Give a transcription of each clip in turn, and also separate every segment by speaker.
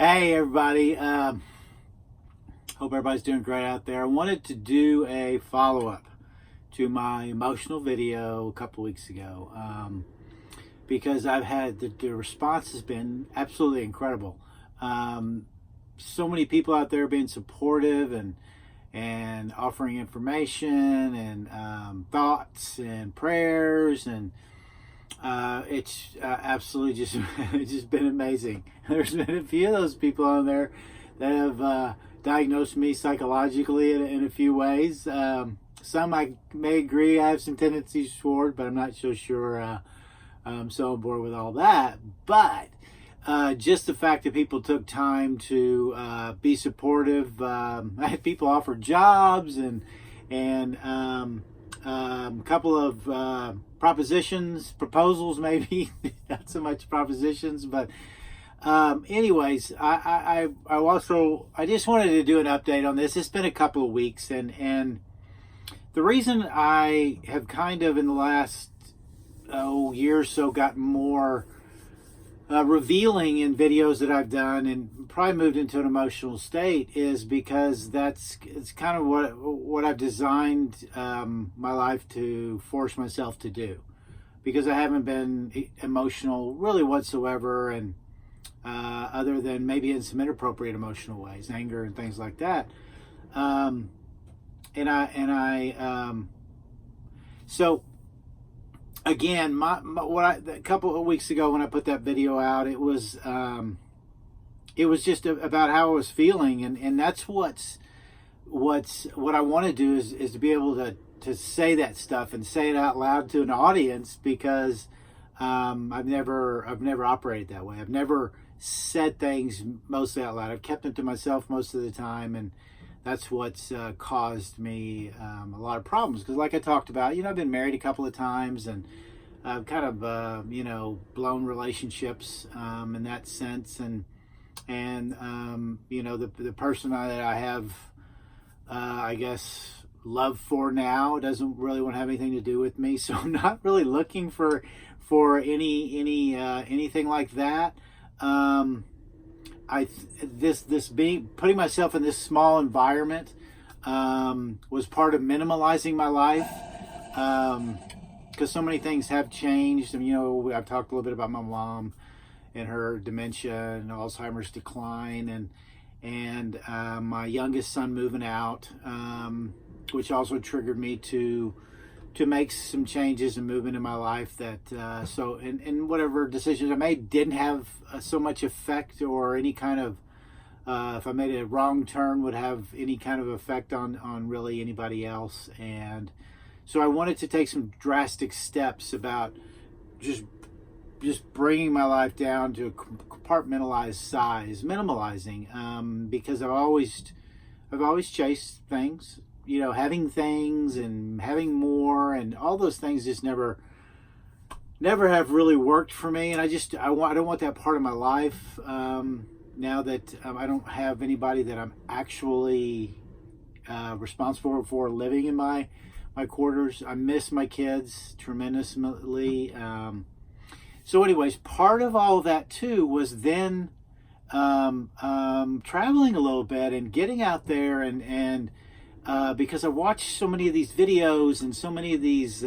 Speaker 1: Hey everybody, hope everybody's doing great out there. I wanted to do a follow-up to my emotional video a couple weeks ago because I've had the response has been absolutely incredible. So many people out there being supportive and offering information and thoughts and prayers, and it's absolutely just it's just been amazing. There's been a few of those people on there that have diagnosed me psychologically in a few ways. Some I may agree I have some tendencies toward, but I'm not so sure I'm so on board with all that. But just the fact that people took time to be supportive. I had people offer jobs and a couple of proposals, maybe not so much propositions, but anyways, I just wanted to do an update on this. It's been a couple of weeks, and the reason I have kind of in the last year or so gotten more revealing in videos that I've done and probably moved into an emotional state is because it's kind of what I've designed my life to force myself to do, because I haven't been emotional really whatsoever, and other than maybe in some inappropriate emotional ways, anger and things like that. So again, a couple of weeks ago when I put that video out, it was just about how I was feeling, and that's what I want to do is to be able to say that stuff and say it out loud to an audience, because I've never operated that way. I've never said things mostly out loud. I've kept them to myself most of the time, and that's what's caused me a lot of problems. Because like I talked about, I've been married a couple of times, and I've kind of blown relationships in that sense, and the person that I have I guess love for now doesn't really want to have anything to do with me, so I'm not really looking for anything like that. Putting myself in this small environment was part of minimalizing my life, because so many things have changed. I've talked a little bit about my mom and her dementia and Alzheimer's decline, and my youngest son moving out, which also triggered me to make some changes and movement in my life that and whatever decisions I made didn't have so much effect, or any kind of if I made a wrong turn would have any kind of effect on really anybody else. And so I wanted to take some drastic steps about just bringing my life down to a compartmentalized size, minimalizing, because I've always chased things, having things and having more, and all those things just never have really worked for me. And I don't want that part of my life now that I don't have anybody that I'm actually responsible for living in my quarters. I miss my kids tremendously. So anyways, part of all of that too was then traveling a little bit and getting out there, and because I watched so many of these videos and so many of these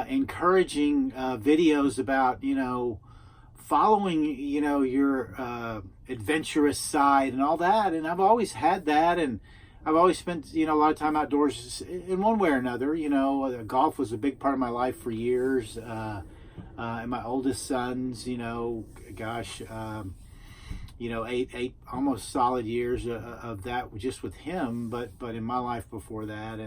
Speaker 1: encouraging videos about following your adventurous side and all that, and I've always had that, and I've always spent a lot of time outdoors in one way or another. Golf was a big part of my life for years, and my oldest sons, eight almost solid years of that just with him, but in my life before that,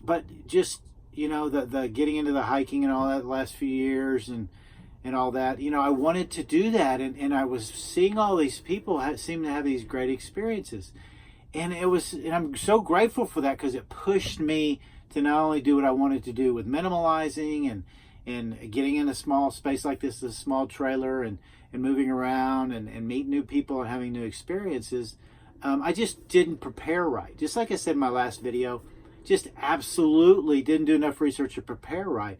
Speaker 1: but just the getting into the hiking and all that the last few years, and all that, I wanted to do that, and I was seeing all these people seem to have these great experiences, and I'm so grateful for that, because it pushed me to not only do what I wanted to do with minimalizing and getting in a small space like this, a small trailer, and moving around and meeting new people and having new experiences. I just didn't prepare right. Just like I said in my last video, just absolutely didn't do enough research to prepare right.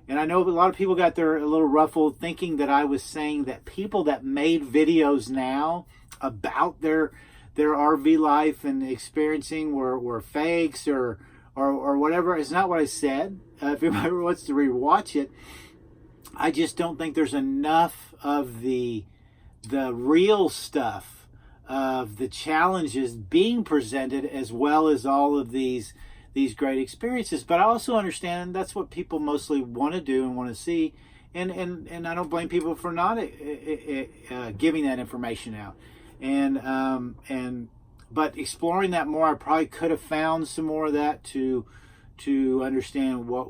Speaker 1: And I know a lot of people got their a little ruffled thinking that I was saying that people that made videos now about their RV life and experiencing were fakes or whatever. It's not what I said. If anybody wants to rewatch it, I just don't think there's enough of the real stuff of the challenges being presented, as well as all of these great experiences. But I also understand that's what people mostly want to do and want to see, and I don't blame people for not giving that information out. But exploring that more, I probably could have found some more of that to understand what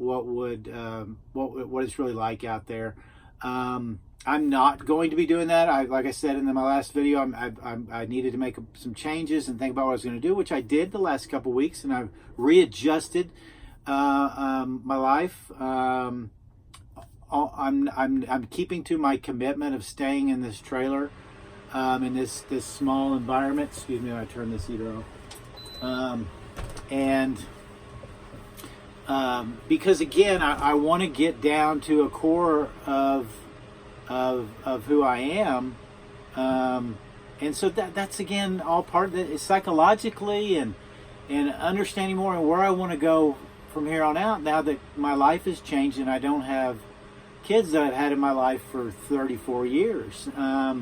Speaker 1: it's really like out there. I'm not going to be doing that. Like I said in my last video, I needed to make some changes and think about what I was going to do, which I did the last couple weeks, and I've readjusted my life. I'm keeping to my commitment of staying in this trailer, in this small environment. Excuse me, I turn this heater off. Because again, I want to get down to a core of who I am, and so that's again all part of it, psychologically and understanding more and where I want to go from here on out. Now that my life has changed and I don't have kids that I've had in my life for 34 years, that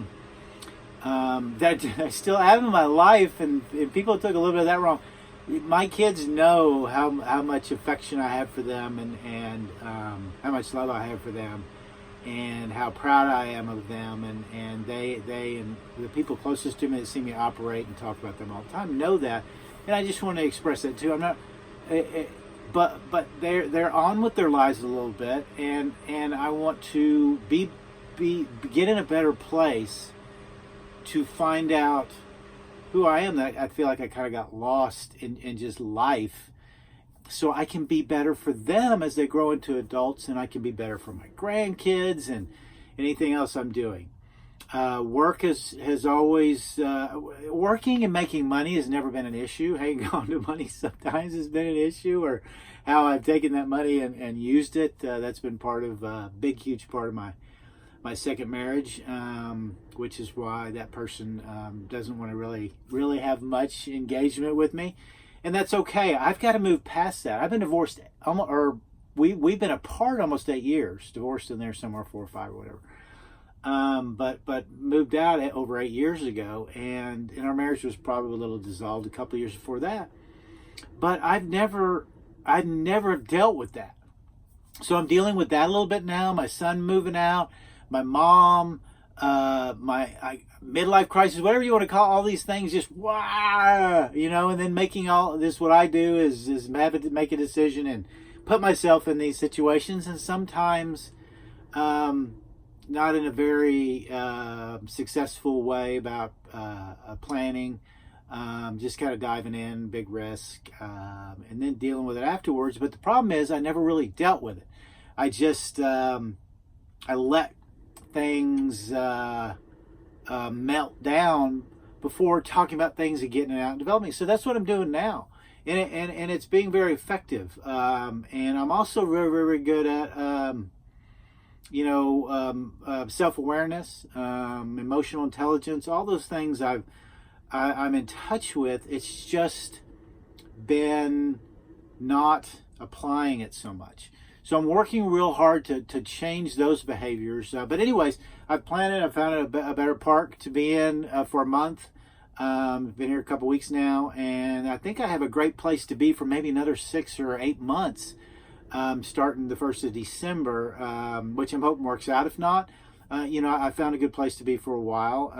Speaker 1: I still have in my life, and people took a little bit of that wrong. My kids know how much affection I have for them, and how much love I have for them, and how proud I am of them, and they and the people closest to me that see me operate and talk about them all the time know that, and I just want to express that too. I'm not, but they're on with their lives a little bit, and I want to get in a better place to find out who I am. That I feel like I kind of got lost in just life, so I can be better for them as they grow into adults, and I can be better for my grandkids and anything else I'm doing. Work has always, working and making money has never been an issue. Hanging on to money sometimes has been an issue, or how I've taken that money and used it. That's been part of a big, huge part of my second marriage, which is why that person doesn't want to really have much engagement with me. And that's okay. I've got to move past that. I've been divorced, we've been apart almost 8 years, divorced in there somewhere 4 or 5 or whatever. But moved out over 8 years ago, and our marriage was probably a little dissolved a couple of years before that. But I've never dealt with that. So I'm dealing with that a little bit now. My son moving out, my mom, my midlife crisis, whatever you want to call all these things, just and then making all this. What I do is have to make a decision and put myself in these situations, and sometimes not in a very successful way about planning, just kind of diving in, big risk, and then dealing with it afterwards. But the problem is I never really dealt with it. I just I let things melt down before talking about things and getting it out and developing. So that's what I'm doing now, and it's being very effective. And I'm also very, very good at self-awareness, emotional intelligence, all those things I'm in touch with. It's just been not applying it so much. So I'm working real hard to change those behaviors. But anyways, I've planned it. I found a better park to be in for a month. Been here a couple weeks now, and I think I have a great place to be for maybe another 6 or 8 months, starting the 1st of December, which I'm hoping works out. If not, I found a good place to be for a while,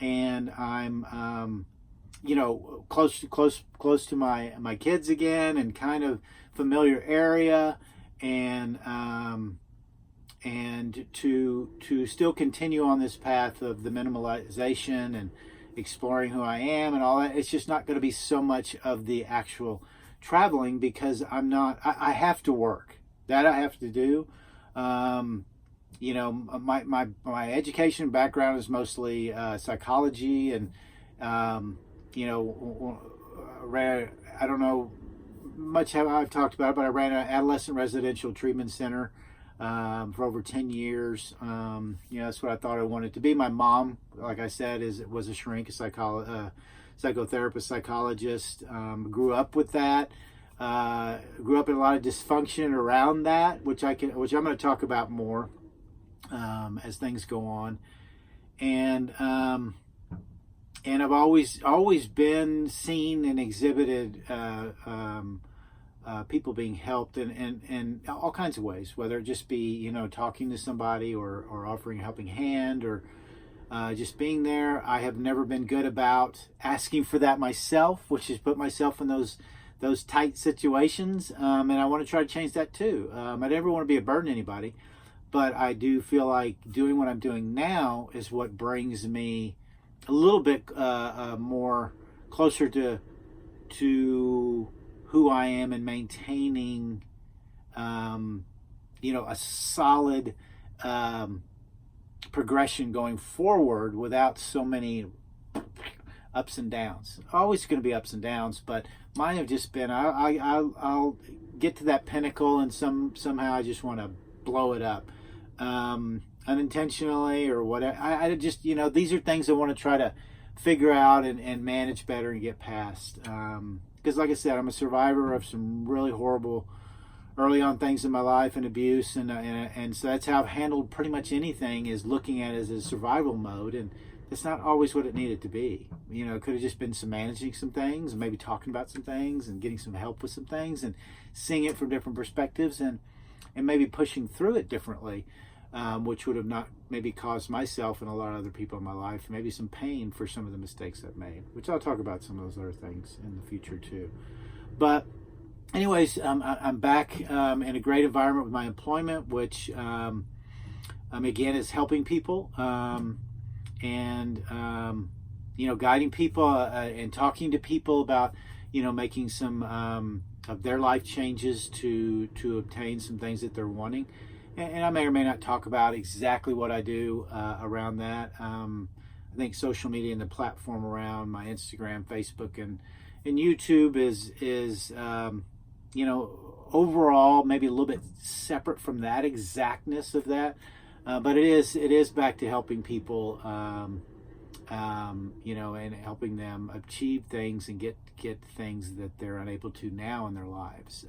Speaker 1: and I'm close to my kids again, and kind of familiar area. And to still continue on this path of the minimalization and exploring who I am and all that. It's just not going to be so much of the actual traveling, because I have to work. That I have to do. My education background is mostly psychology, and I don't know much how I've talked about it, but I ran an adolescent residential treatment center for over 10 years. That's what I thought I wanted to be. My mom, like I said, was a shrink, a psychotherapist, psychologist. Grew up with that. Grew up in a lot of dysfunction around that, which I'm going to talk about more as things go on. And I've always been seen and exhibited people being helped in all kinds of ways, whether it just be, talking to somebody or offering a helping hand or just being there. I have never been good about asking for that myself, which has put myself in those tight situations. And I want to try to change that too. I never want to be a burden to anybody, but I do feel like doing what I'm doing now is what brings me a little bit more closer to who I am and maintaining, a solid progression going forward without so many ups and downs. Always going to be ups and downs, but mine have just been I'll get to that pinnacle and somehow I just want to blow it up, unintentionally or whatever. I just these are things I want to try to figure out and manage better and get past. Because like I said, I'm a survivor of some really horrible early on things in my life and abuse, and so that's how I've handled pretty much anything, is looking at it as a survival mode, and that's not always what it needed to be. It could have just been some managing some things and maybe talking about some things and getting some help with some things and seeing it from different perspectives and maybe pushing through it differently, which would have not maybe caused myself and a lot of other people in my life maybe some pain for some of the mistakes I've made, which I'll talk about some of those other things in the future too. But anyways, I'm back in a great environment with my employment, which again is helping people and guiding people and talking to people about making some of their life changes to obtain some things that they're wanting. And I may or may not talk about exactly what I do around that. I think social media and the platform around my Instagram, Facebook, and YouTube is overall maybe a little bit separate from that exactness of that, but it is back to helping people, and helping them achieve things and get things that they're unable to now in their lives.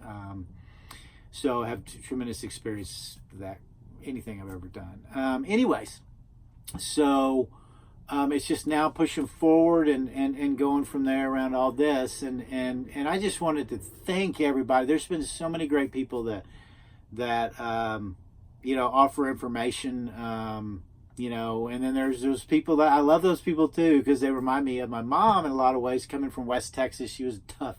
Speaker 1: So I have tremendous experience with that, anything I've ever done. Anyways, so it's just now pushing forward and going from there around all this. And I just wanted to thank everybody. There's been so many great people that offer information, and then there's those people that I love, those people too, because they remind me of my mom in a lot of ways. Coming from West Texas, she was a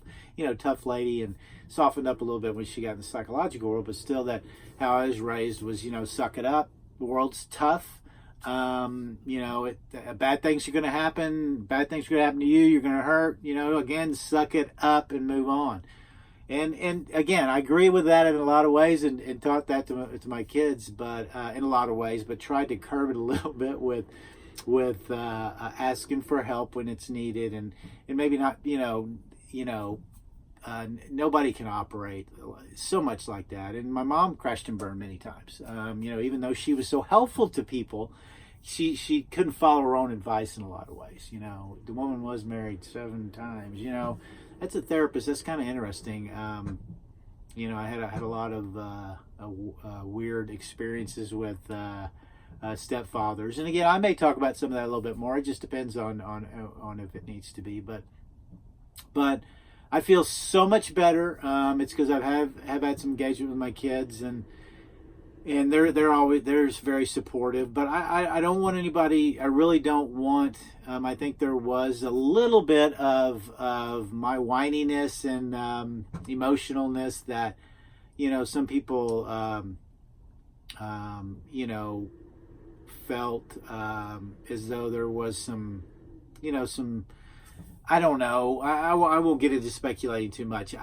Speaker 1: tough lady and softened up a little bit when she got in the psychological world, but still that how I was raised was, suck it up. The world's tough. Bad things are going to happen. Bad things are going to happen to you. You're going to hurt, again, suck it up and move on. And again, I agree with that in a lot of ways and taught that to my kids, but in a lot of ways, but tried to curb it a little bit with asking for help when it's needed and maybe not, nobody can operate so much like that. And my mom crashed and burned many times. Even though she was so helpful to people, she couldn't follow her own advice in a lot of ways. The woman was married 7 times. That's a therapist. That's kind of interesting. I had a lot of weird experiences with stepfathers, and again, I may talk about some of that a little bit more. It just depends on if it needs to be, but I feel so much better. It's because I have had some engagement with my kids, and they're very supportive. But I don't want anybody. I really don't want. I think there was a little bit of my whininess and emotionalness that some people felt as though there was some I don't know. I won't get into speculating too much.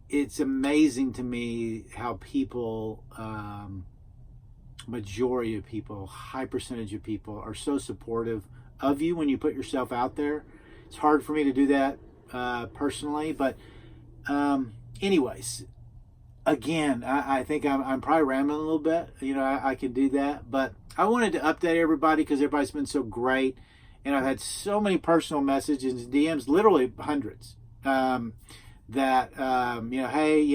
Speaker 1: It's amazing to me how people, majority of people, high percentage of people are so supportive of you when you put yourself out there. It's hard for me to do that personally, but anyways, again, I think I'm probably rambling a little bit. I can do that, but I wanted to update everybody because everybody's been so great, and I've had so many personal messages, DMs, literally hundreds. Hey,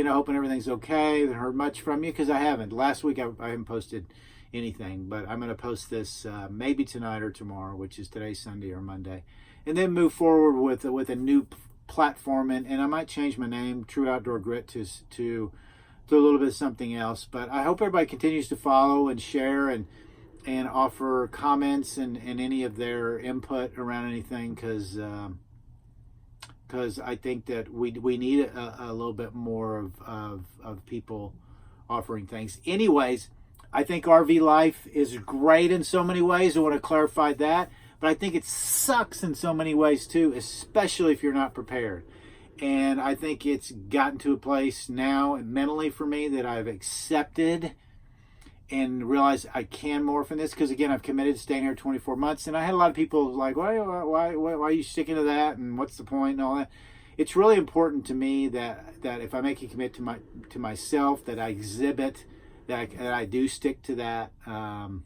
Speaker 1: hoping everything's okay. I haven't heard much from you because I haven't. Last week I haven't posted anything, but I'm going to post this maybe tonight or tomorrow, which is today, Sunday or Monday, and then move forward with a new platform, and I might change my name, True Outdoor Grit, to a little bit of something else. But I hope everybody continues to follow and share and offer comments and any of their input around anything, because I think that we need a little bit more of people offering things. Anyways, I think RV life is great in so many ways. I want to clarify that. But I think it sucks in so many ways too, especially if you're not prepared. And I think it's gotten to a place now mentally for me that I've accepted and realized I can morph in this, because again, I've committed to staying here 24 months, and I had a lot of people like, why are you sticking to that, and what's the point, and all that. It's really important to me that if I make a commit to myself, that I exhibit that I do stick to that, and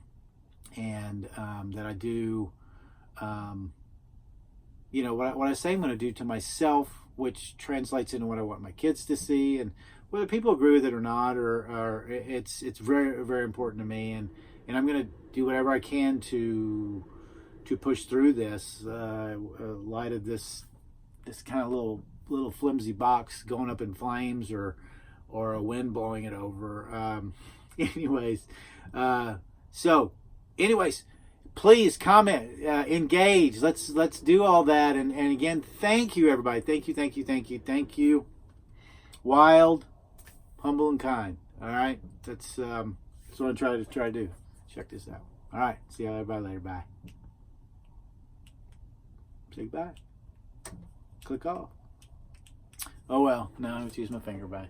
Speaker 1: that I do, what I say I'm going to do to myself, which translates into what I want my kids to see, and whether people agree with it or not, or it's very, very important to me, and I'm going to do whatever I can to push through this light of this kind of little flimsy box going up in flames, or a wind blowing it over. Anyways, please comment, engage. Let's do all that, and again, thank you everybody. Thank you. Wild, humble, and kind. All right, that's what I'm trying to do. Check this out. All right, see you everybody later. Bye. Say goodbye. Click off. Oh well, no, I have to use my finger. Bye.